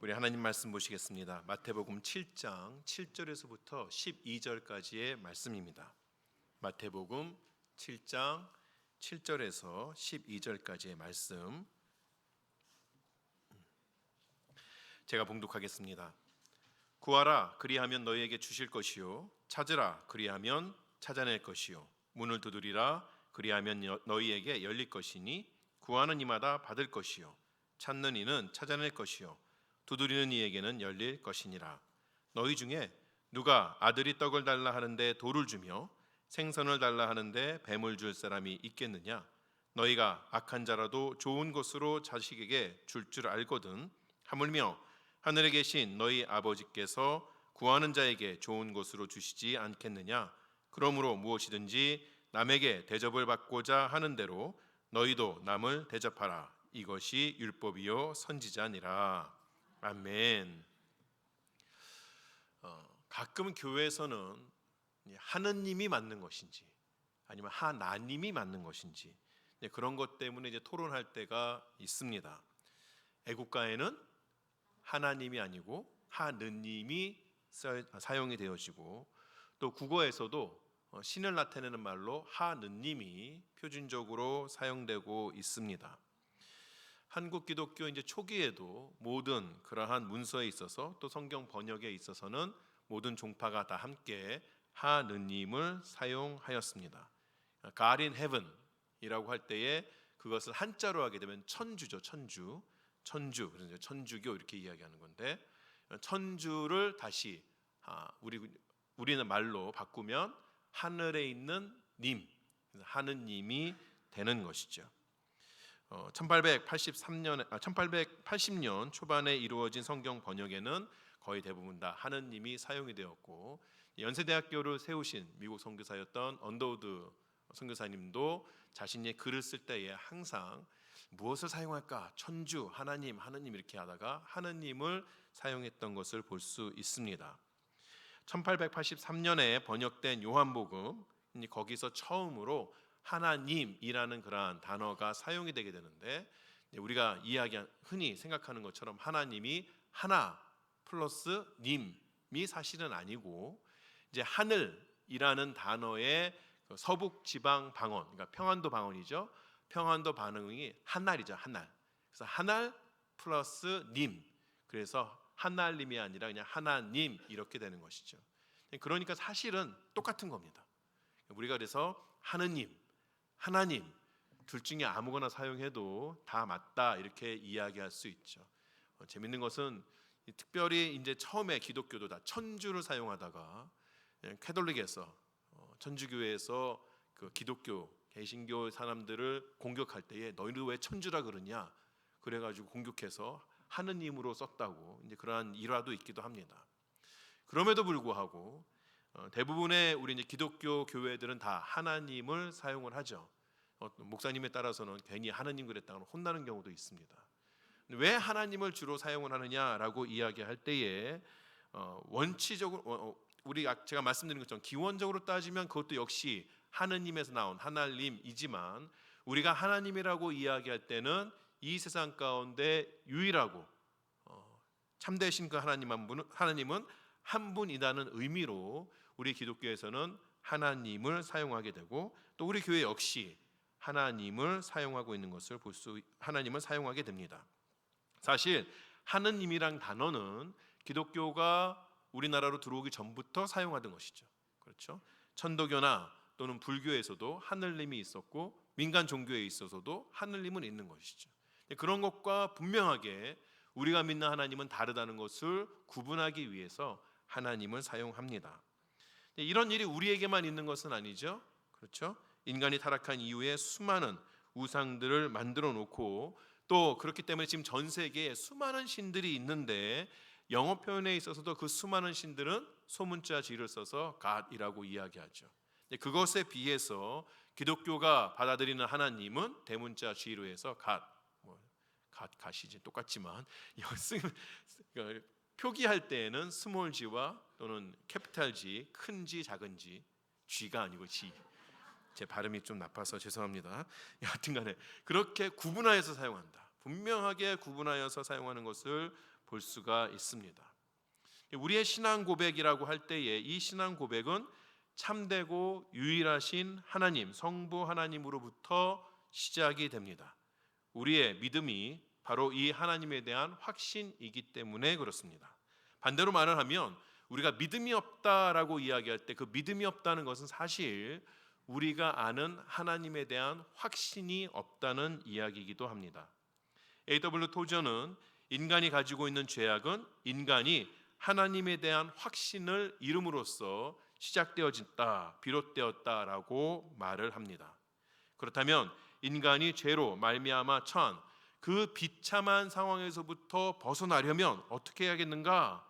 우리 하나님 말씀 보시겠습니다. 마태복음 7장 7절에서부터 12절까지의 말씀입니다. 마태복음 7장 7절에서 12절까지의 말씀 제가 봉독하겠습니다. 구하라 그리하면 너희에게 주실 것이요 찾으라 그리하면 찾아낼 것이요 문을 두드리라 그리하면 너희에게 열릴 것이니 구하는 이마다 받을 것이요 찾는 이는 찾아낼 것이요 두드리는 이에게는 열릴 것이니라. 너희 중에 누가 아들이 떡을 달라 하는데 돌을 주며 생선을 달라 하는데 뱀을 줄 사람이 있겠느냐? 너희가 악한 자라도 좋은 것으로 자식에게 줄 줄 알거든 하물며 하늘에 계신 너희 아버지께서 구하는 자에게 좋은 것으로 주시지 않겠느냐? 그러므로 무엇이든지 남에게 대접을 받고자 하는 대로 너희도 남을 대접하라. 이것이 율법이요 선지자니라. 아멘. 가끔 교회에서는 하느님이 맞는 것인지 아니면 하나님이 맞는 것인지 그런 것 때문에 이제 토론할 때가 있습니다. 애국가에는 하나님이 아니고 하느님이 사용이 되어지고 또 국어에서도 신을 나타내는 말로 하느님이 표준적으로 사용되고 있습니다. 한국 기독교 이제 초기에도 모든 그러한 문서에 있어서 또 성경 번역에 있어서는 모든 종파가 다 함께 하느님을 사용하였습니다. God in heaven이라고 할 때에 그것을 한자로 하게 되면 천주죠, 천주. 그래서 천주교 이렇게 이야기하는 건데 천주를 다시 우리는 말로 바꾸면 하늘에 있는 님, 하느님이 되는 것이죠. 1880년 초반에 이루어진 성경 번역에는 거의 대부분 다 하느님이 사용이 되었고 연세대학교를 세우신 미국 선교사였던 언더우드 선교사님도 자신의 글을 쓸 때에 항상 무엇을 사용할까? 천주, 하나님 이렇게 하다가 하느님을 사용했던 것을 볼 수 있습니다. 1883년에 번역된 요한복음 거기서 처음으로 하나님이라는 그러한 단어가 사용이 되게 되는데 우리가 흔히 생각하는 것처럼 하나님이 하나 플러스 님이 사실은 아니고 이제 하늘이라는 단어의 서북 지방 방언, 그러니까 평안도 방언이죠. 평안도 방언이 한날이죠, 한날. 그래서 한날 플러스 님. 그래서 한날님이 아니라 그냥 하나님 이렇게 되는 것이죠. 그러니까 사실은 똑같은 겁니다. 우리가 그래서 하느님, 하나님 둘 중에 아무거나 사용해도 다 맞다 이렇게 이야기할 수 있죠. 재밌는 것은 특별히 이제 처음에 기독교도 다 천주를 사용하다가 캐톨릭에서 천주교에서 그 기독교 개신교 사람들을 공격할 때에 너희는 왜 천주라 그러냐 그래가지고 공격해서 하느님으로 썼다고 이제 그러한 일화도 있기도 합니다. 그럼에도 불구하고 대부분의 우리 이제 기독교 교회들은 다 하나님을 사용을 하죠. 목사님에 따라서는 괜히 하나님 그랬다고 혼나는 경우도 있습니다. 왜 하나님을 주로 사용을 하느냐라고 이야기할 때에 원칙적으로 제가 말씀드린 것처럼 기원적으로 따지면 그것도 역시 하느님에서 나온 하나님이지만 우리가 하나님이라고 이야기할 때는 이 세상 가운데 유일하고 참되신 그 하나님은 한 분이라는 의미로 우리 기독교에서는 하나님을 사용하게 되고 또 우리 교회 역시 하나님을 사용하고 있는 것을 하나님을 사용하게 됩니다. 사실 하느님이란 단어는 기독교가 우리나라로 들어오기 전부터 사용하던 것이죠. 그렇죠? 천도교나 또는 불교에서도 하느님이 있었고 민간 종교에 있어서도 하느님은 있는 것이죠. 그런 것과 분명하게 우리가 믿는 하나님은 다르다는 것을 구분하기 위해서 하나님을 사용합니다. 이런 일이 우리에게만 있는 것은 아니죠. 그렇죠? 인간이 타락한 이후에 수많은 우상들을 만들어 놓고 또 그렇기 때문에 지금 전 세계에 수많은 신들이 있는데 영어 표현에 있어서도 그 수많은 신들은 소문자 G를 써서 God이라고 이야기하죠. 그것에 비해서 기독교가 받아들이는 하나님은 대문자 G로 해서 God이지 똑같지만 표기할 때에는 스몰 G와 또는 캐피탈 G, 큰 G, 작은 G, G가 아니고 G. 제 발음이 좀 나빠서 죄송합니다. 여하튼간에 그렇게 구분하여서 사용한다. 분명하게 구분하여서 사용하는 것을 볼 수가 있습니다. 우리의 신앙 고백이라고 할 때에 이 신앙 고백은 참되고 유일하신 하나님, 성부 하나님으로부터 시작이 됩니다. 우리의 믿음이 바로 이 하나님에 대한 확신이기 때문에 그렇습니다. 반대로 말을 하면 우리가 믿음이 없다라고 이야기할 때 그 믿음이 없다는 것은 사실 우리가 아는 하나님에 대한 확신이 없다는 이야기이기도 합니다. A.W. 토저는 인간이 가지고 있는 죄악은 인간이 하나님에 대한 확신을 잃음으로써 시작되어졌다, 비롯되었다라고 말을 합니다. 그렇다면 인간이 죄로 말미암아 처한 그 비참한 상황에서부터 벗어나려면 어떻게 해야겠는가?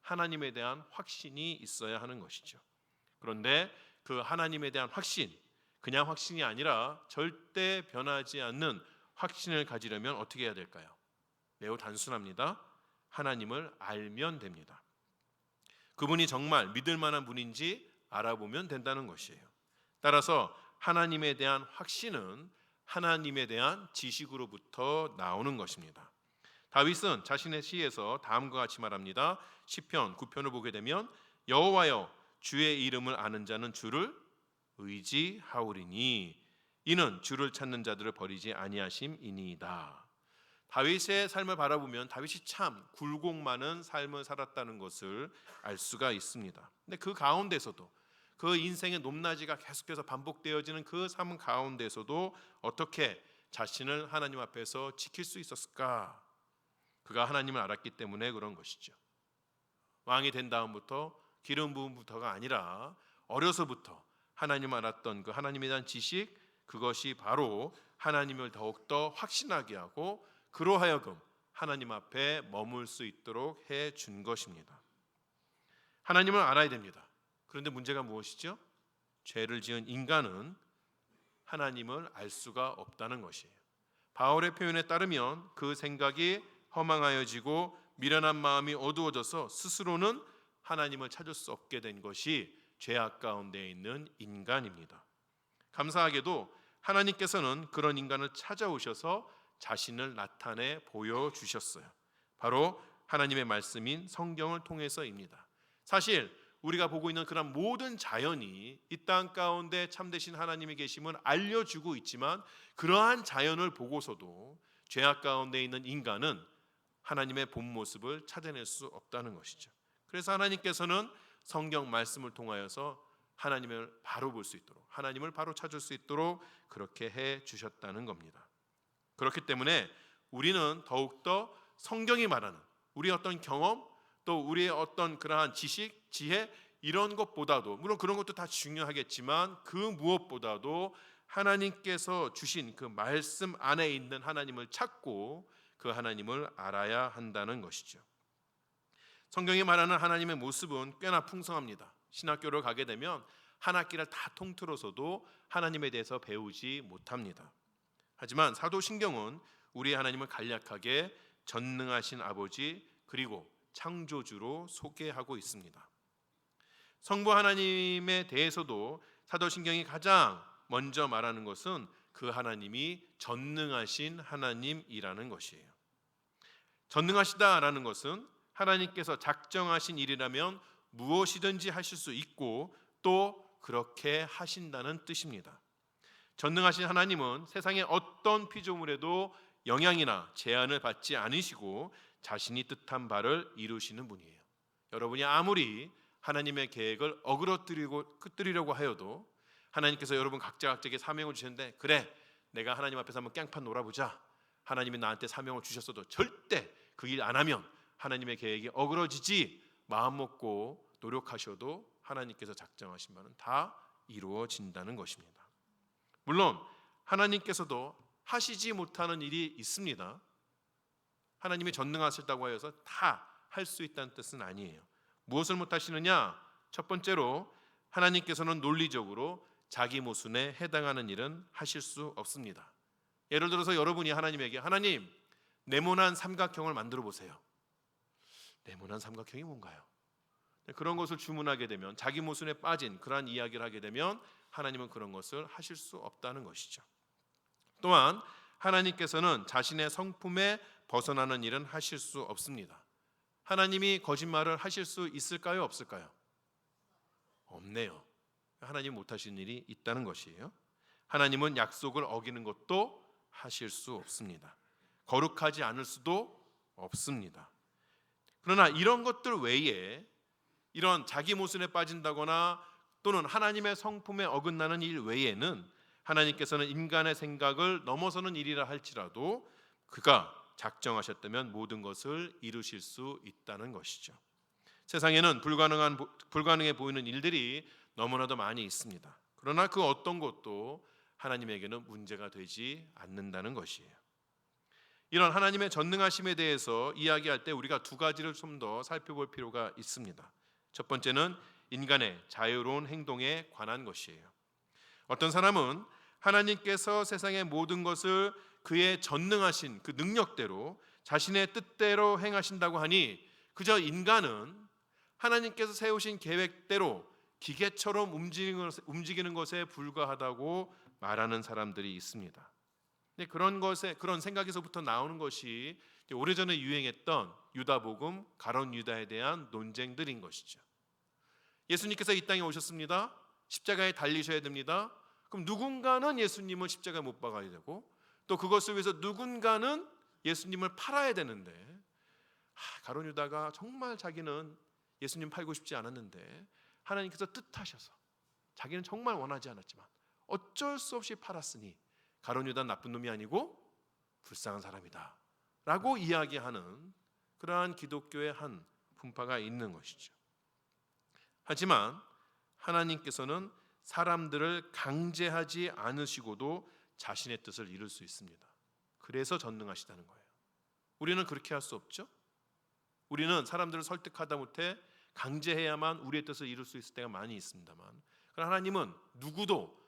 하나님에 대한 확신이 있어야 하는 것이죠. 그런데 그 하나님에 대한 확신, 그냥 확신이 아니라 절대 변하지 않는 확신을 가지려면 어떻게 해야 될까요? 매우 단순합니다. 하나님을 알면 됩니다. 그분이 정말 믿을 만한 분인지 알아보면 된다는 것이에요. 따라서 하나님에 대한 확신은 하나님에 대한 지식으로부터 나오는 것입니다. 다윗은 자신의 시에서 다음과 같이 말합니다. 시편 9편을 보게 되면 여호와여 주의 이름을 아는 자는 주를 의지하오리니 이는 주를 찾는 자들을 버리지 아니하심이니이다. 다윗의 삶을 바라보면 다윗이 참 굴곡 많은 삶을 살았다는 것을 알 수가 있습니다. 근데 그 가운데서도 그 인생의 높낮이가 계속해서 반복되어지는 그 삶 가운데서도 어떻게 자신을 하나님 앞에서 지킬 수 있었을까? 그가 하나님을 알았기 때문에 그런 것이죠. 왕이 된 다음부터 기름 부음부터가 아니라 어려서부터 하나님을 알았던 그 하나님에 대한 지식, 그것이 바로 하나님을 더욱더 확신하게 하고 그로 하여금 하나님 앞에 머물 수 있도록 해준 것입니다. 하나님을 알아야 됩니다. 그런데 문제가 무엇이죠? 죄를 지은 인간은 하나님을 알 수가 없다는 것이에요. 바울의 표현에 따르면 그 생각이 허망하여지고 미련한 마음이 어두워져서 스스로는 하나님을 찾을 수 없게 된 것이 죄악 가운데 있는 인간입니다. 감사하게도 하나님께서는 그런 인간을 찾아오셔서 자신을 나타내 보여주셨어요. 바로 하나님의 말씀인 성경을 통해서입니다. 사실 우리가 보고 있는 그런 모든 자연이 이 땅 가운데 참되신 하나님의 계심을 알려주고 있지만 그러한 자연을 보고서도 죄악 가운데 있는 인간은 하나님의 본 모습을 찾아낼 수 없다는 것이죠. 그래서 하나님께서는 성경 말씀을 통하여서 하나님을 바로 볼 수 있도록, 하나님을 바로 찾을 수 있도록 그렇게 해 주셨다는 겁니다. 그렇기 때문에 우리는 더욱더 성경이 말하는 우리의 어떤 경험, 또 우리의 어떤 그러한 지식, 지혜 이런 것보다도, 물론 그런 것도 다 중요하겠지만 그 무엇보다도 하나님께서 주신 그 말씀 안에 있는 하나님을 찾고 그 하나님을 알아야 한다는 것이죠. 성경이 말하는 하나님의 모습은 꽤나 풍성합니다. 신학교를 가게 되면 한 학기를 다 통틀어서도 하나님에 대해서 배우지 못합니다. 하지만 사도신경은 우리 하나님을 간략하게 전능하신 아버지 그리고 창조주로 소개하고 있습니다. 성부 하나님에 대해서도 사도신경이 가장 먼저 말하는 것은 그 하나님이 전능하신 하나님이라는 것이에요. 전능하시다라는 것은 하나님께서 작정하신 일이라면 무엇이든지 하실 수 있고 또 그렇게 하신다는 뜻입니다. 전능하신 하나님은 세상의 어떤 피조물에도 영향이나 제한을 받지 않으시고 자신이 뜻한 바를 이루시는 분이에요. 여러분이 아무리 하나님의 계획을 어그러뜨리려고 하여도 하나님께서 여러분 각자에게 사명을 주셨는데 그래 내가 하나님 앞에서 한번 깽판 놀아보자, 하나님이 나한테 사명을 주셨어도 절대 그 일 안 하면 하나님의 계획이 어그러지지 마음 먹고 노력하셔도 하나님께서 작정하신 바는 다 이루어진다는 것입니다. 물론 하나님께서도 하시지 못하는 일이 있습니다. 하나님이 전능하시다고 하여서 다 할 수 있다는 뜻은 아니에요. 무엇을 못하시느냐? 첫 번째로 하나님께서는 논리적으로 자기 모순에 해당하는 일은 하실 수 없습니다. 예를 들어서 여러분이 하나님에게 하나님 네모난 삼각형을 만들어 보세요. 네모난 삼각형이 뭔가요? 그런 것을 주문하게 되면 자기 모순에 빠진 그러한 이야기를 하게 되면 하나님은 그런 것을 하실 수 없다는 것이죠. 또한 하나님께서는 자신의 성품에 벗어나는 일은 하실 수 없습니다. 하나님이 거짓말을 하실 수 있을까요? 없을까요? 없네요. 하나님 못하시는 일이 있다는 것이에요. 하나님은 약속을 어기는 것도 하실 수 없습니다. 거룩하지 않을 수도 없습니다. 그러나 이런 것들 외에 이런 자기 모순에 빠진다거나 또는 하나님의 성품에 어긋나는 일 외에는 하나님께서는 인간의 생각을 넘어서는 일이라 할지라도 그가 작정하셨다면 모든 것을 이루실 수 있다는 것이죠. 세상에는 불가능해 보이는 일들이 너무나도 많이 있습니다. 그러나 그 어떤 것도 하나님에게는 문제가 되지 않는다는 것이에요. 이런 하나님의 전능하심에 대해서 이야기할 때 우리가 두 가지를 좀 더 살펴볼 필요가 있습니다. 첫 번째는 인간의 자유로운 행동에 관한 것이에요. 어떤 사람은 하나님께서 세상의 모든 것을 그의 전능하신 그 능력대로 자신의 뜻대로 행하신다고 하니 그저 인간은 하나님께서 세우신 계획대로 기계처럼 움직이는 것에 불과하다고 말하는 사람들이 있습니다. 그런 생각에서부터 나오는 것이 오래전에 유행했던 유다복음, 가룟 유다에 대한 논쟁들인 것이죠. 예수님께서 이 땅에 오셨습니다. 십자가에 달리셔야 됩니다. 그럼 누군가는 예수님을 십자가에 못 박아야 되고 또 그것을 위해서 누군가는 예수님을 팔아야 되는데 가룟 유다가 정말 자기는 예수님 팔고 싶지 않았는데 하나님께서 뜻하셔서 자기는 정말 원하지 않았지만 어쩔 수 없이 팔았으니 가룟 유다는 나쁜 놈이 아니고 불쌍한 사람이다 라고 이야기하는 그러한 기독교의 한 분파가 있는 것이죠. 하지만 하나님께서는 사람들을 강제하지 않으시고도 자신의 뜻을 이룰 수 있습니다. 그래서 전능하시다는 거예요. 우리는 그렇게 할 수 없죠. 우리는 사람들을 설득하다 못해 강제해야만 우리의 뜻을 이룰 수 있을 때가 많이 있습니다만 그러나 하나님은 누구도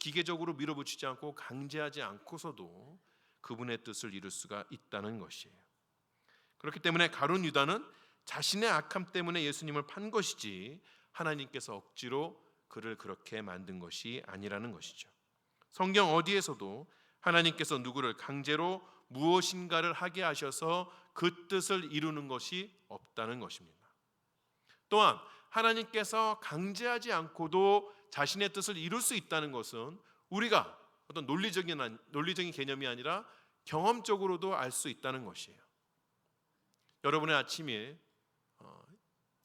기계적으로 밀어붙이지 않고 강제하지 않고서도 그분의 뜻을 이룰 수가 있다는 것이에요. 그렇기 때문에 가룟 유다는 자신의 악함 때문에 예수님을 판 것이지 하나님께서 억지로 그를 그렇게 만든 것이 아니라는 것이죠. 성경 어디에서도 하나님께서 누구를 강제로 무엇인가를 하게 하셔서 그 뜻을 이루는 것이 없다는 것입니다. 또한 하나님께서 강제하지 않고도 자신의 뜻을 이룰 수 있다는 것은 우리가 어떤 논리적인 개념이 아니라 경험적으로도 알 수 있다는 것이에요. 여러분의 아침에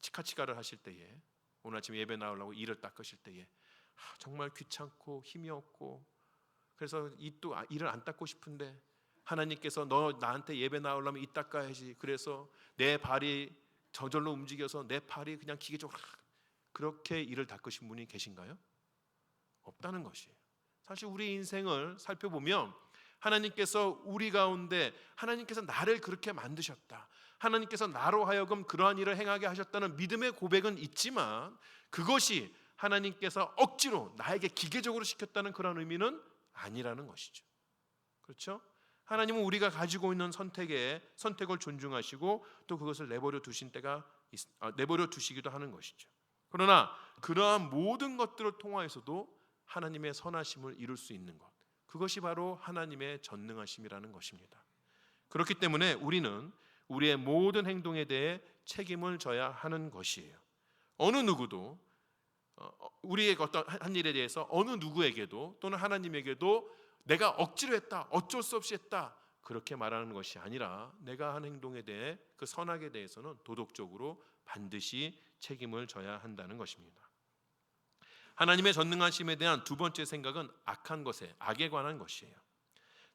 치카치카를 하실 때에 오늘 아침 예배 나오려고 이를 닦으실 때에 정말 귀찮고 힘이 없고 그래서 이를 안 닦고 싶은데 하나님께서 너 나한테 예배 나오려면 이 닦아야지 그래서 내 발이 저절로 움직여서 내 팔이 그냥 기계적으로 그렇게 이를 닦으신 분이 계신가요? 없다는 것이에요. 사실 우리 인생을 살펴보면 하나님께서 우리 가운데 하나님께서 나를 그렇게 만드셨다. 하나님께서 나로 하여금 그러한 일을 행하게 하셨다는 믿음의 고백은 있지만 그것이 하나님께서 억지로 나에게 기계적으로 시켰다는 그런 의미는 아니라는 것이죠. 그렇죠? 하나님은 우리가 가지고 있는 선택을 존중하시고 또 그것을 내버려 두시기도 하는 것이죠. 그러나 그러한 모든 것들을 통하여서도 하나님의 선하심을 이룰 수 있는 것, 그것이 바로 하나님의 전능하심이라는 것입니다. 그렇기 때문에 우리는 우리의 모든 행동에 대해 책임을 져야 하는 것이에요. 어느 누구도 우리의 어떤 한 일에 대해서 어느 누구에게도 또는 하나님에게도 내가 억지로 했다, 어쩔 수 없이 했다 그렇게 말하는 것이 아니라 내가 한 행동에 대해 그 선악에 대해서는 도덕적으로 반드시 책임을 져야 한다는 것입니다. 하나님의 전능하심에 대한 두 번째 생각은 악에 관한 것이에요.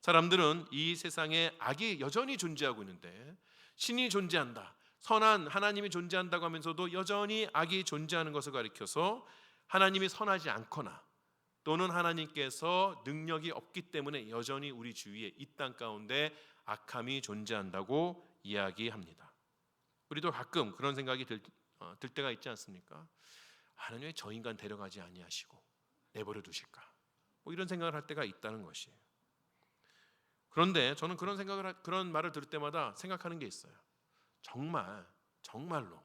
사람들은 이 세상에 악이 여전히 존재하고 있는데 신이 존재한다, 선한 하나님이 존재한다고 하면서도 여전히 악이 존재하는 것을 가리켜서 하나님이 선하지 않거나 또는 하나님께서 능력이 없기 때문에 여전히 우리 주위에 이 땅 가운데 악함이 존재한다고 이야기합니다. 우리도 가끔 그런 생각이 들 때가 있지 않습니까? 하나님 왜 저 인간 데려가지 아니하시고 내버려 두실까? 이런 생각을 할 때가 있다는 것이에요. 그런데 저는 그런 말을 들을 때마다 생각하는 게 있어요. 정말로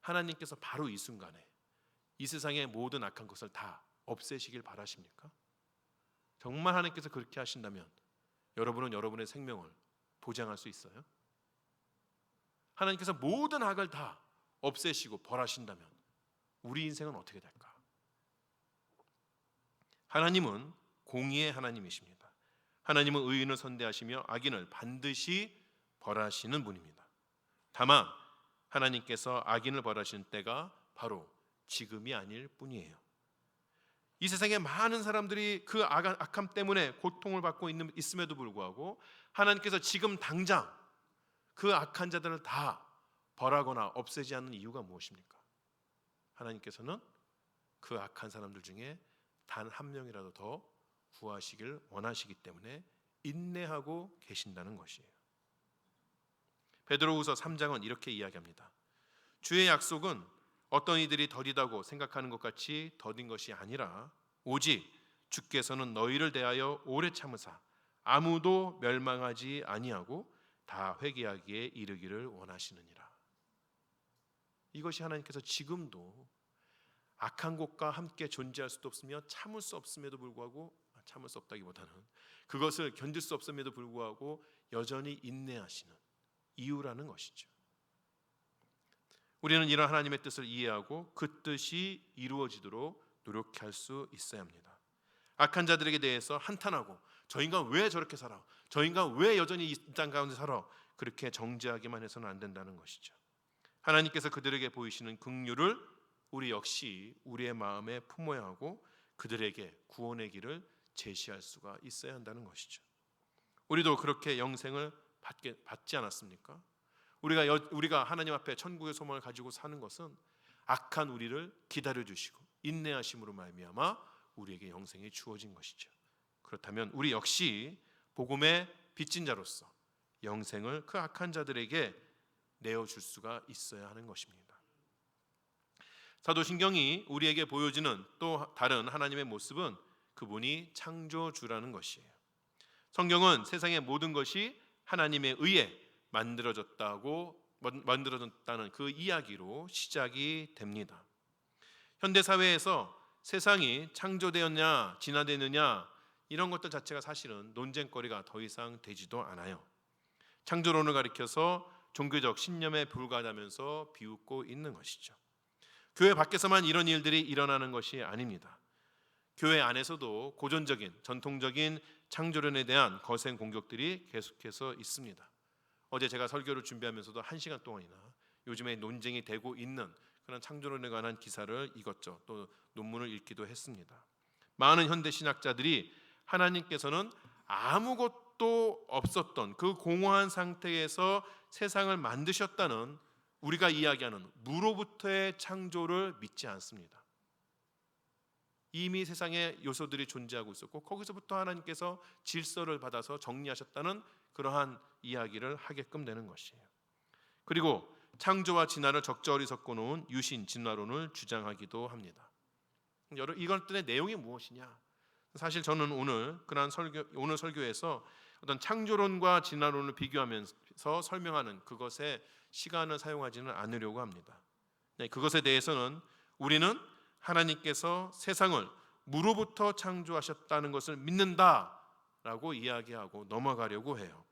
하나님께서 바로 이 순간에 이 세상의 모든 악한 것을 다 없애시길 바라십니까? 정말 하나님께서 그렇게 하신다면 여러분은 여러분의 생명을 보장할 수 있어요? 하나님께서 모든 악을 다 없애시고 벌하신다면 우리 인생은 어떻게 될까? 하나님은 공의의 하나님이십니다. 하나님은 의인을 선대하시며 악인을 반드시 벌하시는 분입니다. 다만 하나님께서 악인을 벌하시는 때가 바로 지금이 아닐 뿐이에요. 이 세상에 많은 사람들이 그 악함 때문에 고통을 받고 있음에도 불구하고 하나님께서 지금 당장 그 악한 자들을 다 벌하거나 없애지 않는 이유가 무엇입니까? 하나님께서는 그 악한 사람들 중에 단 한 명이라도 더 구하시길 원하시기 때문에 인내하고 계신다는 것이에요. 베드로후서 3장은 이렇게 이야기합니다. 주의 약속은 어떤 이들이 더디다고 생각하는 것 같이 더딘 것이 아니라 오직 주께서는 너희를 대하여 오래 참으사 아무도 멸망하지 아니하고 다 회개하기에 이르기를 원하시느니라. 이것이 하나님께서 지금도 악한 것과 함께 존재할 수도 없으며 참을 수 없음에도 불구하고, 참을 수 없다기보다는 그것을 견딜 수 없음에도 불구하고 여전히 인내하시는 이유라는 것이죠. 우리는 이런 하나님의 뜻을 이해하고 그 뜻이 이루어지도록 노력할 수 있어야 합니다. 악한 자들에게 대해서 한탄하고 저 인간 왜 저렇게 살아? 저 인간 왜 여전히 이 땅 가운데 살아? 그렇게 정죄하기만 해서는 안 된다는 것이죠. 하나님께서 그들에게 보이시는 긍휼을 우리 역시 우리의 마음에 품어야 하고 그들에게 구원의 길을 제시할 수가 있어야 한다는 것이죠. 우리도 그렇게 영생을 받지 않았습니까? 우리가 하나님 앞에 천국의 소망을 가지고 사는 것은 악한 우리를 기다려 주시고 인내하심으로 말미암아 우리에게 영생이 주어진 것이죠. 그렇다면 우리 역시 복음의 빚진 자로서 영생을 그 악한 자들에게 내어줄 수가 있어야 하는 것입니다. 사도신경이 우리에게 보여주는 또 다른 하나님의 모습은 그분이 창조주라는 것이에요. 성경은 세상의 모든 것이 하나님의 의에 만들어졌다는 그 이야기로 시작이 됩니다. 현대 사회에서 세상이 창조되었냐 진화되느냐 이런 것들 자체가 사실은 논쟁거리가 더 이상 되지도 않아요. 창조론을 가리켜서 종교적 신념에 불과하다면서 비웃고 있는 것이죠. 교회 밖에서만 이런 일들이 일어나는 것이 아닙니다. 교회 안에서도 고전적인 전통적인 창조론에 대한 거센 공격들이 계속해서 있습니다. 어제 제가 설교를 준비하면서도 1시간 동안이나 요즘에 논쟁이 되고 있는 그런 창조론에 관한 기사를 읽었죠. 또 논문을 읽기도 했습니다. 많은 현대 신학자들이 하나님께서는 아무것도 없었던 그 공허한 상태에서 세상을 만드셨다는 우리가 이야기하는 무로부터의 창조를 믿지 않습니다. 이미 세상에 요소들이 존재하고 있었고 거기서부터 하나님께서 질서를 받아서 정리하셨다는 그러한 이야기를 하게끔 되는 것이에요. 그리고 창조와 진화를 적절히 섞어놓은 유신 진화론을 주장하기도 합니다. 이것들의 내용이 무엇이냐? 사실 저는 오늘 설교에서 어떤 창조론과 진화론을 비교하면서 설명하는 그것에 시간을 사용하지는 않으려고 합니다. 그것에 대해서는 우리는 하나님께서 세상을 무로부터 창조하셨다는 것을 믿는다라고 이야기하고 넘어가려고 해요.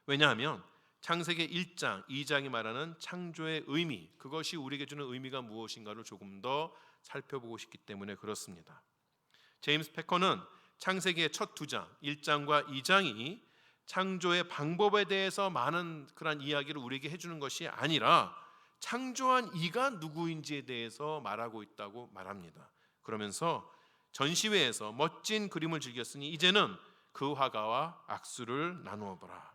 왜냐하면 창세기 1장, 2장이 말하는 창조의 의미, 그것이 우리에게 주는 의미가 무엇인가를 조금 더 살펴보고 싶기 때문에 그렇습니다. 제임스 패커는 창세기의 첫 2장, 1장과 2장이 창조의 방법에 대해서 많은 그런 이야기를 우리에게 해주는 것이 아니라 창조한 이가 누구인지에 대해서 말하고 있다고 말합니다. 그러면서 전시회에서 멋진 그림을 즐겼으니 이제는 그 화가와 악수를 나누어 보라.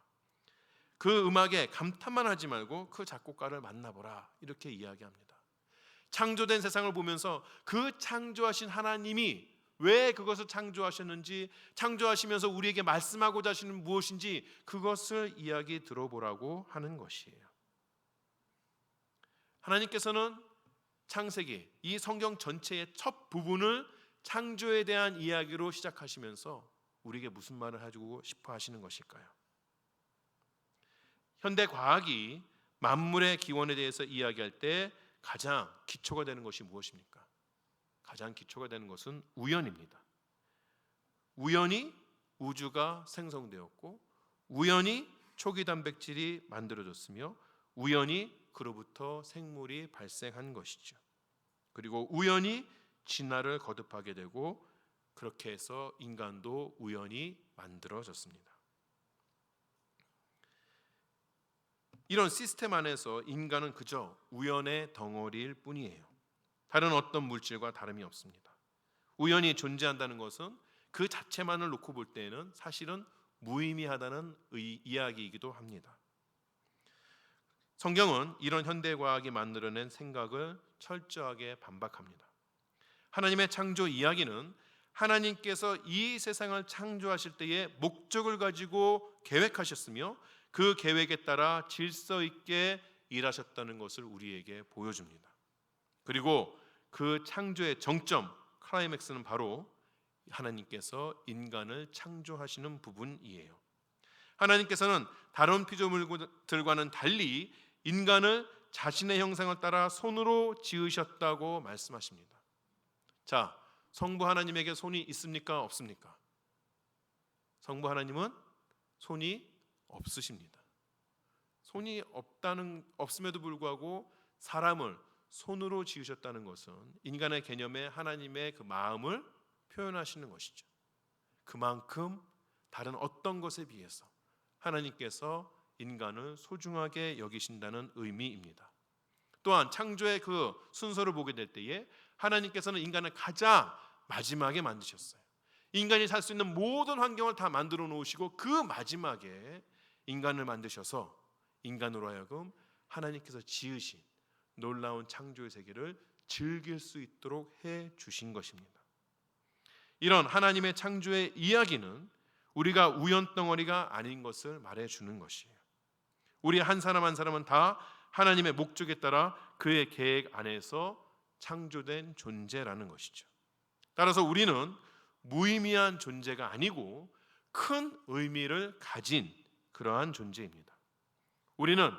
그 음악에 감탄만 하지 말고 그 작곡가를 만나보라. 이렇게 이야기합니다. 창조된 세상을 보면서 그 창조하신 하나님이 왜 그것을 창조하셨는지, 창조하시면서 우리에게 말씀하고자 하시는 무엇인지 그것을 이야기 들어보라고 하는 것이에요. 하나님께서는 창세기, 이 성경 전체의 첫 부분을 창조에 대한 이야기로 시작하시면서 우리에게 무슨 말을 해주고 싶어 하시는 것일까요? 현대 과학이 만물의 기원에 대해서 이야기할 때 가장 기초가 되는 것이 무엇입니까? 가장 기초가 되는 것은 우연입니다. 우연이 우주가 생성되었고 우연히 초기 단백질이 만들어졌으며 우연히 그로부터 생물이 발생한 것이죠. 그리고 우연히 진화를 거듭하게 되고 그렇게 해서 인간도 우연히 만들어졌습니다. 이런 시스템 안에서 인간은 그저 우연의 덩어리일 뿐이에요. 다른 어떤 물질과 다름이 없습니다. 우연히 존재한다는 것은 그 자체만을 놓고 볼 때에는 사실은 무의미하다는 이야기이기도 합니다. 성경은 이런 현대과학이 만들어낸 생각을 철저하게 반박합니다. 하나님의 창조 이야기는 하나님께서 이 세상을 창조하실 때에 목적을 가지고 계획하셨으며 그 계획에 따라 질서 있게 일하셨다는 것을 우리에게 보여줍니다. 그리고 그 창조의 정점, 클라이맥스는 바로 하나님께서 인간을 창조하시는 부분이에요. 하나님께서는 다른 피조물들과는 달리 인간을 자신의 형상을 따라 손으로 지으셨다고 말씀하십니다. 자, 성부 하나님에게 손이 있습니까? 없습니까? 성부 하나님은 손이 없으십니다. 손이 없음에도 불구하고 사람을 손으로 지으셨다는 것은 인간의 개념에 하나님의 그 마음을 표현하시는 것이죠. 그만큼 다른 어떤 것에 비해서 하나님께서 인간을 소중하게 여기신다는 의미입니다. 또한 창조의 그 순서를 보게 될 때에 하나님께서는 인간을 가장 마지막에 만드셨어요. 인간이 살 수 있는 모든 환경을 다 만들어 놓으시고 그 마지막에 인간을 만드셔서 인간으로 하여금 하나님께서 지으신 놀라운 창조의 세계를 즐길 수 있도록 해 주신 것입니다. 이런 하나님의 창조의 이야기는 우리가 우연덩어리가 아닌 것을 말해주는 것이에요. 우리 한 사람 한 사람은 다 하나님의 목적에 따라 그의 계획 안에서 창조된 존재라는 것이죠. 따라서 우리는 무의미한 존재가 아니고 큰 의미를 가진 그러한 존재입니다. 우리는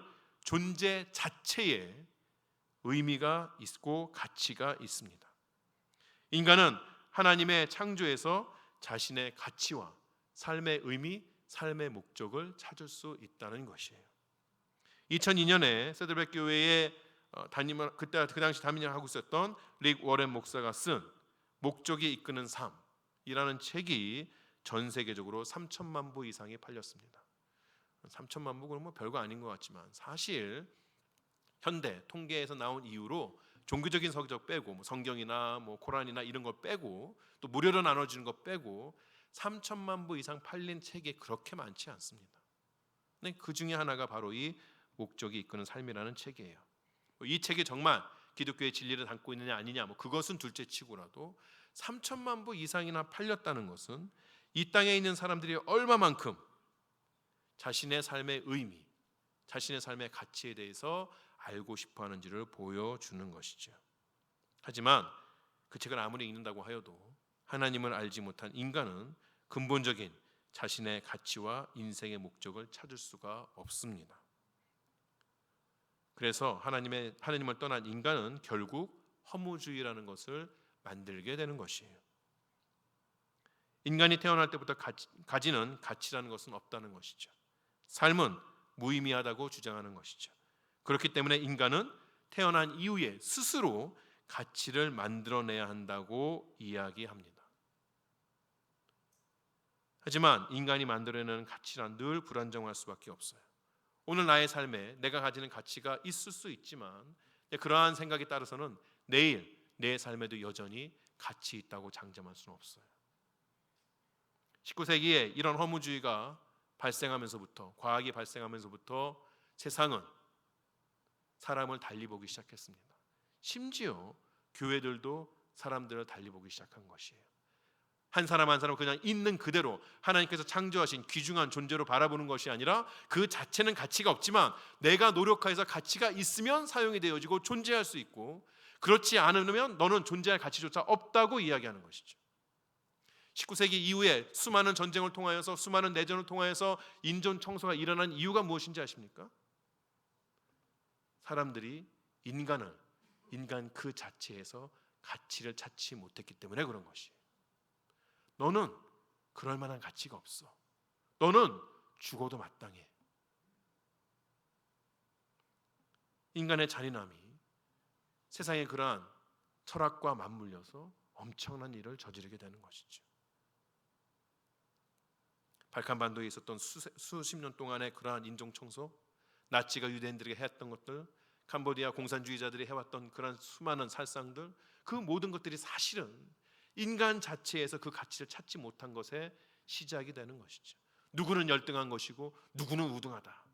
존재 자체에 의미가 있고 가치가 있습니다. 인간은 하나님의 창조에서 자신의 가치와 삶의 의미, 삶의 목적을 찾을 수 있다는 것이에요. 2002년에 세들백 교회에 그 당시 담임을 하고 있었던 릭 워렌 목사가 쓴 목적이 이끄는 삶이라는 책이 전 세계적으로 3천만 부 이상이 팔렸습니다. 3천만 부 그러면 별거 아닌 것 같지만 사실 현대 통계에서 나온 이후로 종교적인 서적 빼고 성경이나 코란이나 이런 거 빼고 또 무료로 나눠주는 거 빼고 3천만 부 이상 팔린 책이 그렇게 많지 않습니다. 그 중에 하나가 바로 이 목적이 이끄는 삶이라는 책이에요. 이 책이 정말 기독교의 진리를 담고 있느냐 아니냐 그것은 둘째치고라도 3천만 부 이상이나 팔렸다는 것은 이 땅에 있는 사람들이 얼마만큼 자신의 삶의 의미, 자신의 삶의 가치에 대해서 알고 싶어 하는지를 보여주는 것이죠. 하지만 그 책을 아무리 읽는다고 하여도 하나님을 알지 못한 인간은 근본적인 자신의 가치와 인생의 목적을 찾을 수가 없습니다. 그래서 하나님을 떠난 인간은 결국 허무주의라는 것을 만들게 되는 것이에요. 인간이 태어날 때부터 가지는 가치라는 것은 없다는 것이죠. 삶은 무의미하다고 주장하는 것이죠. 그렇기 때문에 인간은 태어난 이후에 스스로 가치를 만들어내야 한다고 이야기합니다. 하지만 인간이 만들어내는 가치란 늘 불안정할 수밖에 없어요. 오늘 나의 삶에 내가 가지는 가치가 있을 수 있지만 그러한 생각에 따라서는 내일 내 삶에도 여전히 가치 있다고 장담할 수는 없어요. 19세기에 이런 허무주의가 발생하면서부터 과학이 발생하면서부터 세상은 사람을 달리 보기 시작했습니다. 심지어 교회들도 사람들을 달리 보기 시작한 것이에요. 한 사람 한 사람 그냥 있는 그대로 하나님께서 창조하신 귀중한 존재로 바라보는 것이 아니라 그 자체는 가치가 없지만 내가 노력해서 가치가 있으면 사용이 되어지고 존재할 수 있고 그렇지 않으면 너는 존재할 가치조차 없다고 이야기하는 것이죠. 19세기 이후에 수많은 전쟁을 통하여서 수많은 내전을 통하여서 인종 청소가 일어난 이유가 무엇인지 아십니까? 사람들이 인간 그 자체에서 가치를 찾지 못했기 때문에 그런 것이에요. 너는 그럴 만한 가치가 없어. 너는 죽어도 마땅해. 인간의 잔인함이 세상의 그러한 철학과 맞물려서 엄청난 일을 저지르게 되는 것이죠. 발칸반도에 있었던 수십 년 동안의 그러한 인종청소, 나치가 유대인들에게 했던 것들, 캄보디아 공산주의자들이 해왔던 그런 수많은 살상들, 그 모든 것들이 사실은 인간 자체에서 그 가치를 찾지 못한 것의 시작이 되는 것이죠. 누구는 열등한 것이고 누구는 우등하다.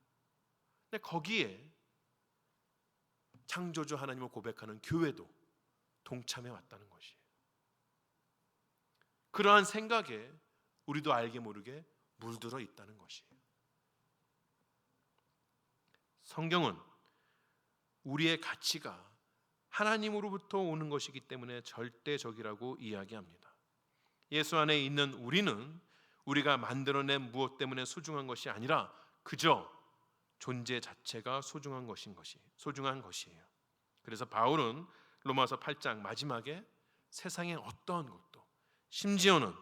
근데 거기에 창조주 하나님을 고백하는 교회도 동참해 왔다는 것이에요. 그러한 생각에 우리도 알게 모르게 물들어 있다는 것이에요. 성경은 우리의 가치가 하나님으로부터 오는 것이기 때문에 절대적이라고 이야기합니다. 예수 안에 있는 우리는 우리가 만들어낸 무엇 때문에 소중한 것이 아니라 그저 존재 자체가 소중한 것이에요. 그래서 바울은 로마서 8장 마지막에 세상의 어떠한 것도, 심지어는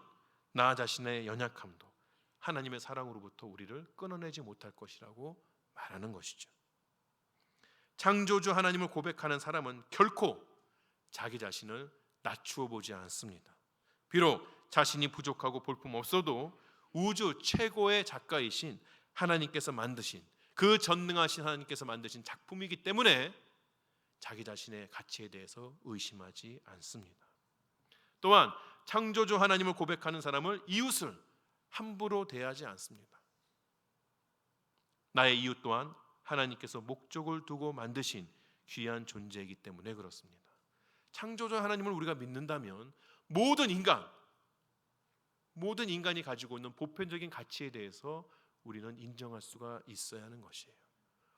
나 자신의 연약함도 하나님의 사랑으로부터 우리를 끊어내지 못할 것이라고 말하는 것이죠. 창조주 하나님을 고백하는 사람은 결코 자기 자신을 낮추어 보지 않습니다. 비록 자신이 부족하고 볼품없어도 우주 최고의 작가이신 하나님께서 만드신, 그 전능하신 하나님께서 만드신 작품이기 때문에 자기 자신의 가치에 대해서 의심하지 않습니다. 또한 창조주 하나님을 고백하는 사람을 이웃을 함부로 대하지 않습니다. 나의 이웃 또한 하나님께서 목적을 두고 만드신 귀한 존재이기 때문에 그렇습니다. 창조주 하나님을 우리가 믿는다면 모든 인간이 가지고 있는 보편적인 가치에 대해서 우리는 인정할 수가 있어야 하는 것이에요.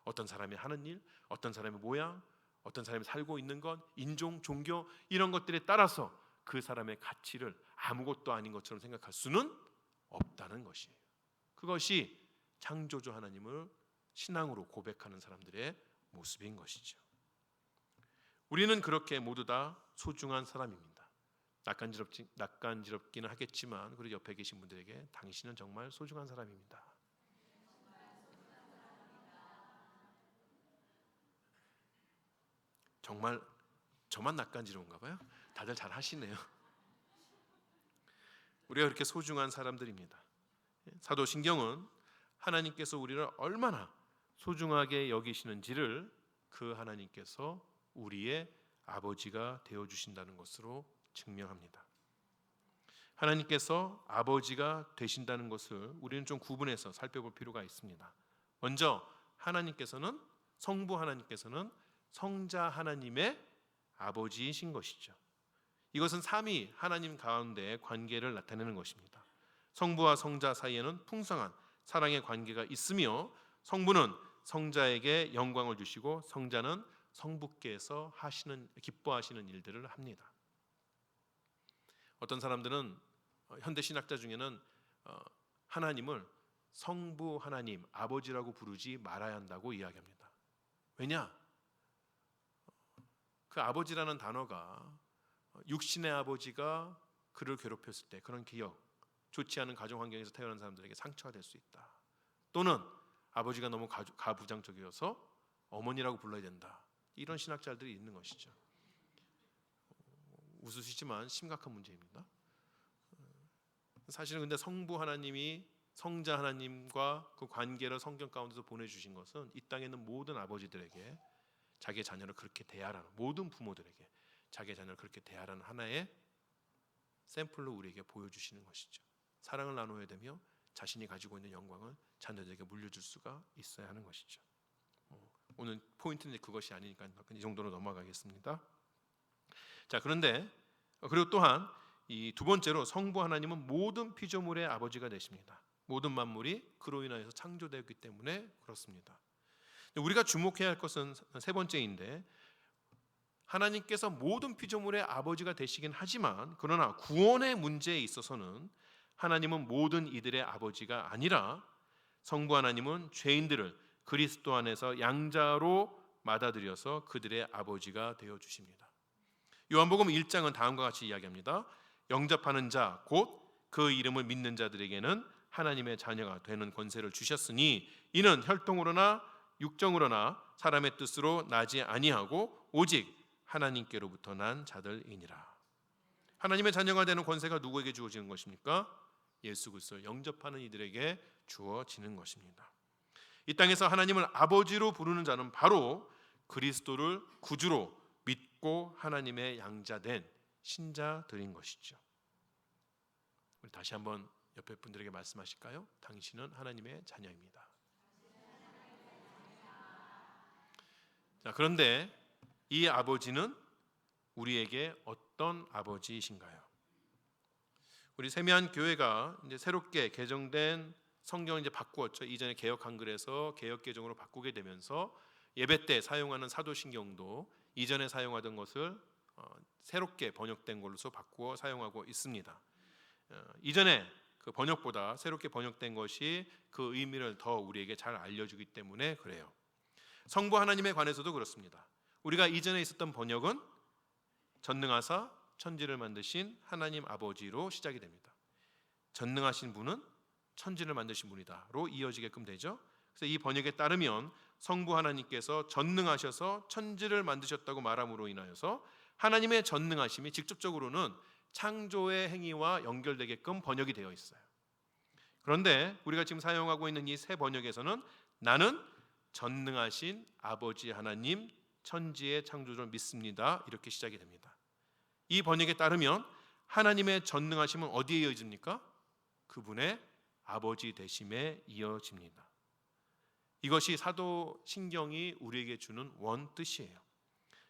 어떤 사람이 하는 일, 어떤 사람의 모양, 어떤 사람이 살고 있는 것, 인종, 종교 이런 것들에 따라서 그 사람의 가치를 아무것도 아닌 것처럼 생각할 수는 없다는 것이에요. 그것이 창조주 하나님을 신앙으로 고백하는 사람들의 모습인 것이죠. 우리는 그렇게 모두 다 소중한 사람입니다. 낯간지럽기는 하겠지만 그리고 옆에 계신 분들에게 당신은 정말 소중한 사람입니다. 정말 저만 낯간지러운가 봐요. 다들 잘 하시네요. 우리가 그렇게 소중한 사람들입니다. 사도신경은 하나님께서 우리를 얼마나 소중하게 여기시는지를 그 하나님께서 우리의 아버지가 되어주신다는 것으로 증명합니다. 하나님께서 아버지가 되신다는 것을 우리는 좀 구분해서 살펴볼 필요가 있습니다. 먼저 성부 하나님께서는 성자 하나님의 아버지이신 것이죠. 이것은 삼위 하나님 가운데의 관계를 나타내는 것입니다. 성부와 성자 사이에는 풍성한 사랑의 관계가 있으며 성부는 성자에게 영광을 주시고 성자는 성부께서 기뻐하시는 일들을 합니다. 어떤 사람들은 현대 신학자 중에는 하나님을 성부 하나님, 아버지라고 부르지 말아야 한다고 이야기합니다. 왜냐? 그 아버지라는 단어가 육신의 아버지가 그를 괴롭혔을 때 그런 기억, 좋지 않은 가정 환경에서 태어난 사람들에게 상처가 될 수 있다. 또는 아버지가 너무 가부장적이어서 어머니라고 불러야 된다. 이런 신학자들이 있는 것이죠. 웃으시지만 심각한 문제입니다. 사실은 근데 성부 하나님이 성자 하나님과 그 관계를 성경 가운데서 보내주신 것은 이 땅에 있는 모든 아버지들에게 자기의 자녀를 그렇게 대하라는, 모든 부모들에게 자기의 자녀를 그렇게 대하라는 하나의 샘플로 우리에게 보여주시는 것이죠. 사랑을 나눠야 되며 자신이 가지고 있는 영광을 자녀들에게 물려줄 수가 있어야 하는 것이죠. 오늘 포인트는 그것이 아니니까 이 정도로 넘어가겠습니다. 자, 그런데 그리고 또한 이 두 번째로 성부 하나님은 모든 피조물의 아버지가 되십니다. 모든 만물이 그로 인하여서 창조되었기 때문에 그렇습니다. 우리가 주목해야 할 것은 세 번째인데, 하나님께서 모든 피조물의 아버지가 되시긴 하지만 그러나 구원의 문제에 있어서는 하나님은 모든 이들의 아버지가 아니라 성부 하나님은 죄인들을 그리스도 안에서 양자로 받아들여서 그들의 아버지가 되어 주십니다. 요한복음 1장은 다음과 같이 이야기합니다. 영접하는 자 곧 그 이름을 믿는 자들에게는 하나님의 자녀가 되는 권세를 주셨으니 이는 혈통으로나 육정으로나 사람의 뜻으로 나지 아니하고 오직 하나님께로부터 난 자들이니라. 하나님의 자녀가 되는 권세가 누구에게 주어지는 것입니까? 예수 그리스도를 영접하는 이들에게 주어지는 것입니다. 이 땅에서 하나님을 아버지로 부르는 자는 바로 그리스도를 구주로 믿고 하나님의 양자된 신자들인 것이죠. 우리 다시 한번 옆에 분들에게 말씀하실까요? 당신은 하나님의 자녀입니다. 자, 그런데 이 아버지는 우리에게 어떤 아버지이신가요? 우리 세미한 교회가 이제 새롭게 개정된 성경을 이제 바꾸었죠. 이전에 개역 한글에서 개역 개정으로 바꾸게 되면서 예배 때 사용하는 사도신경도 이전에 사용하던 것을 새롭게 번역된 걸로서 바꾸어 사용하고 있습니다. 이전에 그 번역보다 새롭게 번역된 것이 그 의미를 더 우리에게 잘 알려주기 때문에 그래요. 성부 하나님에 관해서도 그렇습니다. 우리가 이전에 있었던 번역은 전능하사 천지를 만드신 하나님 아버지로 시작이 됩니다. 전능하신 분은 천지를 만드신 분이다로 이어지게끔 되죠. 그래서 이 번역에 따르면 성부 하나님께서 전능하셔서 천지를 만드셨다고 말함으로 인하여서 하나님의 전능하심이 직접적으로는 창조의 행위와 연결되게끔 번역이 되어 있어요. 그런데 우리가 지금 사용하고 있는 이 새 번역에서는 나는 전능하신 아버지 하나님 천지의 창조주를 믿습니다. 이렇게 시작이 됩니다. 이 번역에 따르면 하나님의 전능하심은 어디에 이어집니까? 그분의 아버지 되심에 이어집니다. 이것이 사도신경이 우리에게 주는 원 뜻이에요.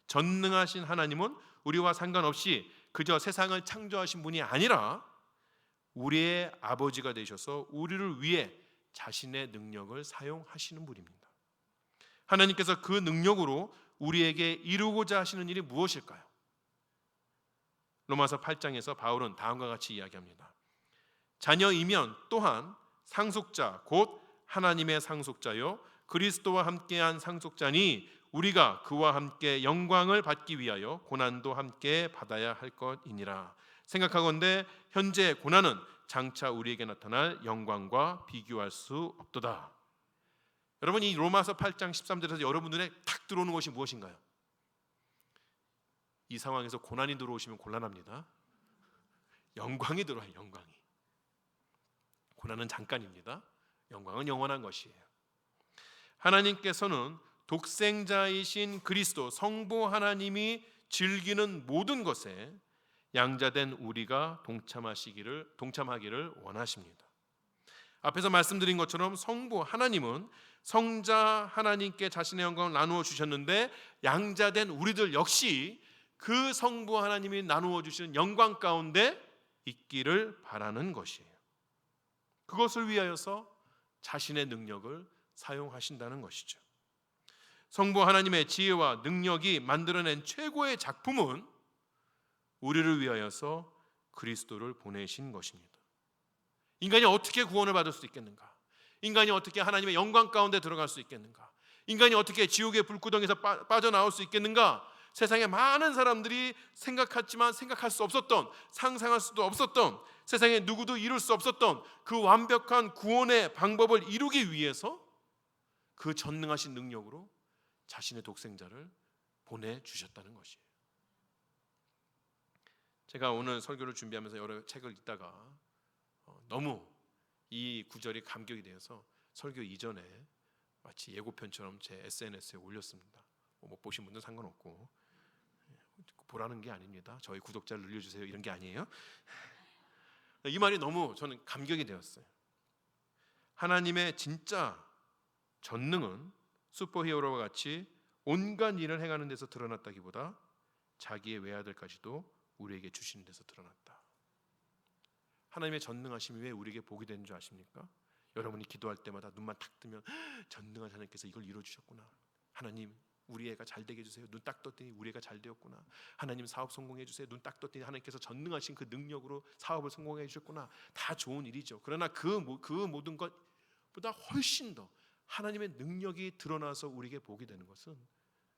전능하신 하나님은 우리와 상관없이 그저 세상을 창조하신 분이 아니라 우리의 아버지가 되셔서 우리를 위해 자신의 능력을 사용하시는 분입니다. 하나님께서 그 능력으로 우리에게 이루고자 하시는 일이 무엇일까요? 로마서 8장에서 바울은 다음과 같이 이야기합니다. 자녀이면 또한 상속자 곧 하나님의 상속자요 그리스도와 함께한 상속자니 우리가 그와 함께 영광을 받기 위하여 고난도 함께 받아야 할 것이니라. 생각하건대 현재 고난은 장차 우리에게 나타날 영광과 비교할 수 없도다. 여러분, 이 로마서 8장 13절에서 여러분 눈에 탁 들어오는 것이 무엇인가요? 이 상황에서 고난이 들어오시면 곤란합니다. 영광이 들어와요. 영광이. 고난은 잠깐입니다. 영광은 영원한 것이에요. 하나님께서는 독생자이신 그리스도 성부 하나님이 즐기는 모든 것에 양자된 우리가 동참하기를 원하십니다. 앞에서 말씀드린 것처럼 성부 하나님은 성자 하나님께 자신의 영광을 나누어 주셨는데 양자된 우리들 역시 그 성부 하나님이 나누어 주시는 영광 가운데 있기를 바라는 것이에요. 그것을 위하여서 자신의 능력을 사용하신다는 것이죠. 성부 하나님의 지혜와 능력이 만들어낸 최고의 작품은 우리를 위하여서 그리스도를 보내신 것입니다. 인간이 어떻게 구원을 받을 수 있겠는가? 인간이 어떻게 하나님의 영광 가운데 들어갈 수 있겠는가? 인간이 어떻게 지옥의 불구덩이에서 빠져나올 수 있겠는가? 세상에 많은 사람들이 생각했지만 생각할 수 없었던, 상상할 수도 없었던, 세상에 누구도 이룰 수 없었던 그 완벽한 구원의 방법을 이루기 위해서 그 전능하신 능력으로 자신의 독생자를 보내주셨다는 것이에요. 제가 오늘 설교를 준비하면서 여러 책을 읽다가 너무 이 구절이 감격이 되어서 설교 이전에 마치 예고편처럼 제 SNS에 올렸습니다. 못 보신 분들은 상관없고, 보라는 게 아닙니다. 저희 구독자를 늘려주세요 이런 게 아니에요. 이 말이 너무 저는 감격이 되었어요. 하나님의 진짜 전능은 슈퍼히어로와 같이 온갖 일을 행하는 데서 드러났다기보다 자기의 외아들까지도 우리에게 주시는 데서 드러났다. 하나님의 전능하심이 왜 우리에게 복이 되는 줄 아십니까? 여러분이 기도할 때마다 눈만 탁 뜨면 전능한 하나님께서 이걸 이루어주셨구나. 하나님 우리 애가 잘 되게 해주세요. 눈 딱 떴더니 우리 애가 잘 되었구나. 하나님 사업 성공해 주세요. 눈 딱 떴더니 하나님께서 전능하신 그 능력으로 사업을 성공해 주셨구나. 다 좋은 일이죠. 그러나 그 모든 것보다 훨씬 더 하나님의 능력이 드러나서 우리에게 복이 되는 것은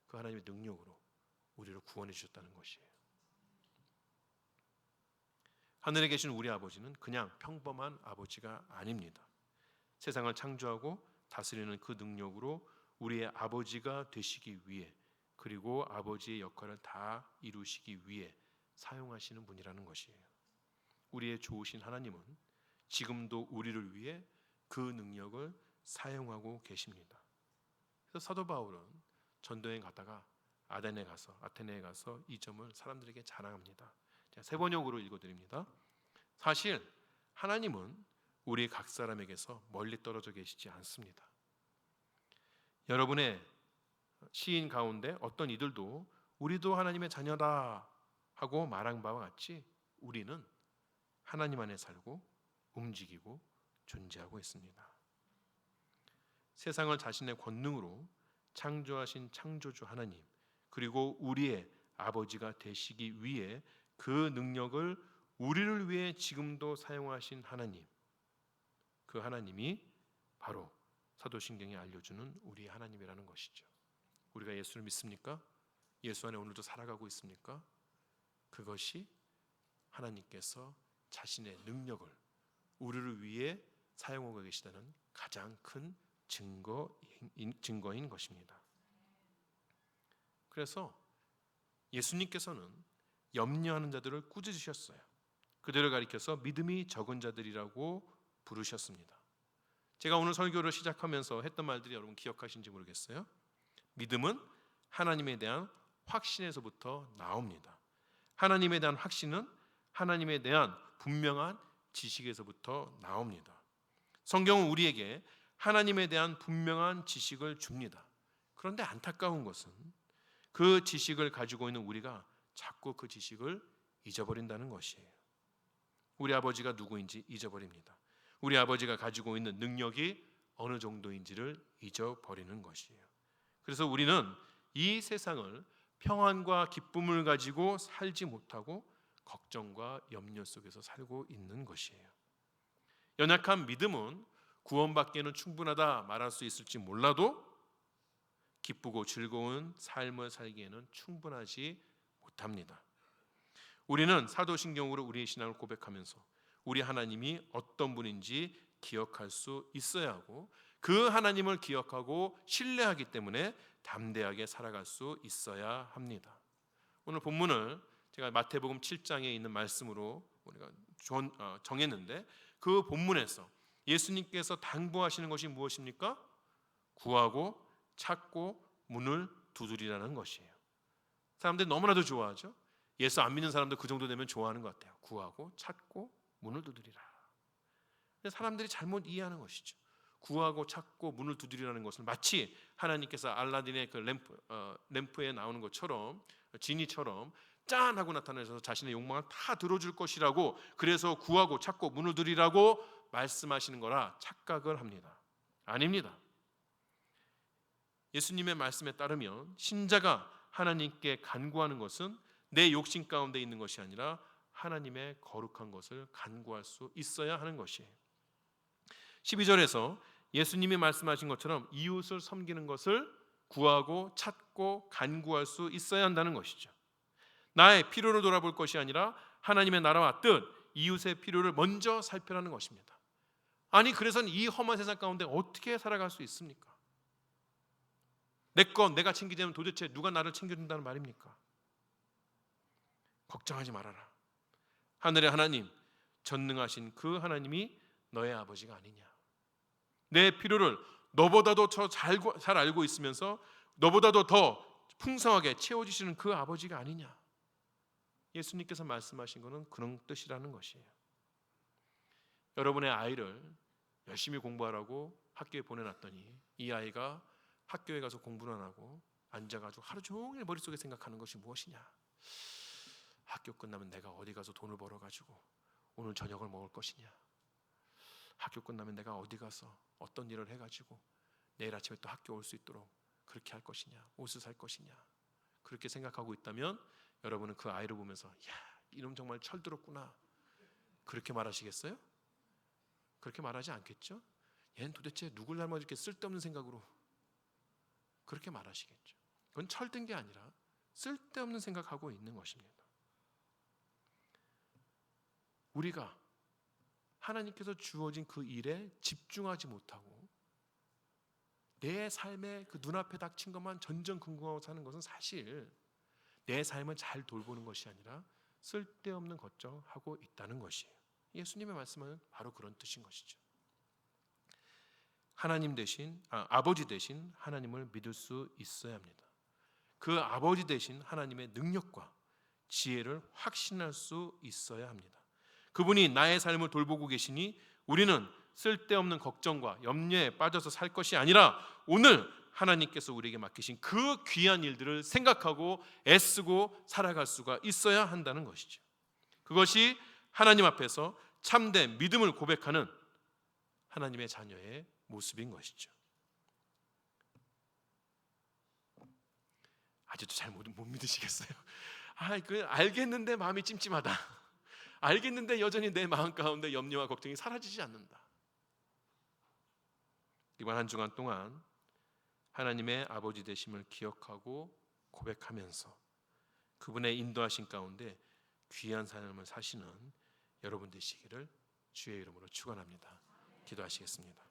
그 하나님의 능력으로 우리를 구원해 주셨다는 것이에요. 하늘에 계신 우리 아버지는 그냥 평범한 아버지가 아닙니다. 세상을 창조하고 다스리는 그 능력으로 우리의 아버지가 되시기 위해, 그리고 아버지의 역할을 다 이루시기 위해 사용하시는 분이라는 것이에요. 우리의 좋으신 하나님은 지금도 우리를 위해 그 능력을 사용하고 계십니다. 그래서 사도 바울은 전도여행 가다가 아테네에 가서 이 점을 사람들에게 자랑합니다. 제가 세 번역으로 읽어드립니다. 사실 하나님은 우리 각 사람에게서 멀리 떨어져 계시지 않습니다. 여러분의 시인 가운데 어떤 이들도 우리도 하나님의 자녀다 하고 말한 바와 같이 우리는 하나님 안에 살고 움직이고 존재하고 있습니다. 세상을 자신의 권능으로 창조하신 창조주 하나님, 그리고 우리의 아버지가 되시기 위해 그 능력을 우리를 위해 지금도 사용하신 하나님, 그 하나님이 바로 사도신경이 알려주는 우리 하나님이라는 것이죠. 우리가 예수를 믿습니까? 예수 안에 오늘도 살아가고 있습니까? 그것이 하나님께서 자신의 능력을 우리를 위해 사용하고 계시다는 가장 큰 증거인 것입니다. 그래서 예수님께서는 염려하는 자들을 꾸짖으셨어요. 그들을 가리켜서 믿음이 적은 자들이라고 부르셨습니다. 제가 오늘 설교를 시작하면서 했던 말들이 여러분 기억하시는지 모르겠어요. 믿음은 하나님에 대한 확신에서부터 나옵니다. 하나님에 대한 확신은 하나님에 대한 분명한 지식에서부터 나옵니다. 성경은 우리에게 하나님에 대한 분명한 지식을 줍니다. 그런데 안타까운 것은 그 지식을 가지고 있는 우리가 자꾸 그 지식을 잊어버린다는 것이에요. 우리 아버지가 누구인지 잊어버립니다. 우리 아버지가 가지고 있는 능력이 어느 정도인지를 잊어버리는 것이에요. 그래서 우리는 이 세상을 평안과 기쁨을 가지고 살지 못하고 걱정과 염려 속에서 살고 있는 것이에요. 연약한 믿음은 구원받기에는 충분하다 말할 수 있을지 몰라도 기쁘고 즐거운 삶을 살기에는 충분하지 못합니다. 우리는 사도신경으로 우리의 신앙을 고백하면서 우리 하나님이 어떤 분인지 기억할 수 있어야 하고, 그 하나님을 기억하고 신뢰하기 때문에 담대하게 살아갈 수 있어야 합니다. 오늘 본문을 제가 마태복음 7장에 있는 말씀으로 우리가 정했는데, 그 본문에서 예수님께서 당부하시는 것이 무엇입니까? 구하고 찾고 문을 두드리라는 것이에요. 사람들이 너무나도 좋아하죠. 예수 안 믿는 사람도 그 정도 되면 좋아하는 것 같아요. 구하고 찾고 문을 두드리라. 근데 사람들이 잘못 이해하는 것이죠. 구하고 찾고 문을 두드리라는 것을 마치 하나님께서 알라딘의 그 램프에 나오는 것처럼, 지니처럼 짠 하고 나타나셔서 자신의 욕망을 다 들어줄 것이라고, 그래서 구하고 찾고 문을 두드리라고 말씀하시는 거라 착각을 합니다. 아닙니다. 예수님의 말씀에 따르면 신자가 하나님께 간구하는 것은 내 욕심 가운데 있는 것이 아니라 하나님의 거룩한 것을 간구할 수 있어야 하는 것이에요. 12절에서 예수님이 말씀하신 것처럼 이웃을 섬기는 것을 구하고 찾고 간구할 수 있어야 한다는 것이죠. 나의 필요를 돌아볼 것이 아니라 하나님의 나라와 뜻, 이웃의 필요를 먼저 살펴라는 것입니다. 아니, 그래서는 이 험한 세상 가운데 어떻게 살아갈 수 있습니까? 내 것 내가 챙기자면 도대체 누가 나를 챙겨준다는 말입니까? 걱정하지 말아라. 하늘의 하나님, 전능하신 그 하나님이 너의 아버지가 아니냐. 내 필요를 너보다도 잘 알고 있으면서 너보다도 더 풍성하게 채워주시는 그 아버지가 아니냐. 예수님께서 말씀하신 것은 그런 뜻이라는 것이에요. 여러분의 아이를 열심히 공부하라고 학교에 보내놨더니 이 아이가 학교에 가서 공부를 안 하고 앉아가지고 하루 종일 머릿속에 생각하는 것이 무엇이냐. 학교 끝나면 내가 어디 가서 돈을 벌어가지고 오늘 저녁을 먹을 것이냐. 학교 끝나면 내가 어디 가서 어떤 일을 해가지고 내일 아침에 또 학교 올 수 있도록 그렇게 할 것이냐. 옷을 살 것이냐. 그렇게 생각하고 있다면 여러분은 그 아이를 보면서 야, 이놈 정말 철들었구나. 그렇게 말하시겠어요? 그렇게 말하지 않겠죠? 얘는 도대체 누굴 닮아서 이렇게 쓸데없는 생각으로, 그렇게 말하시겠죠. 그건 철든 게 아니라 쓸데없는 생각하고 있는 것입니다. 우리가 하나님께서 주어진 그 일에 집중하지 못하고 내 삶에 그 눈앞에 닥친 것만 전전긍긍하고 사는 것은 사실 내 삶을 잘 돌보는 것이 아니라 쓸데없는 걱정하고 있다는 것이에요. 예수님의 말씀은 바로 그런 뜻인 것이죠. 하나님 대신 아버지 대신 하나님을 믿을 수 있어야 합니다. 그 아버지 대신 하나님의 능력과 지혜를 확신할 수 있어야 합니다. 그분이 나의 삶을 돌보고 계시니 우리는 쓸데없는 걱정과 염려에 빠져서 살 것이 아니라 오늘 하나님께서 우리에게 맡기신 그 귀한 일들을 생각하고 애쓰고 살아갈 수가 있어야 한다는 것이죠. 그것이 하나님 앞에서 참된 믿음을 고백하는 하나님의 자녀의 모습인 것이죠. 아직도 잘 못 믿으시겠어요? 알겠는데 마음이 찜찜하다. 알겠는데 여전히 내 마음 가운데 염려와 걱정이 사라지지 않는다. 이번 한 주간 동안 하나님의 아버지 되심을 기억하고 고백하면서 그분의 인도하신 가운데 귀한 삶을 사시는 여러분 되시기를 주의 이름으로 축원합니다. 기도하시겠습니다.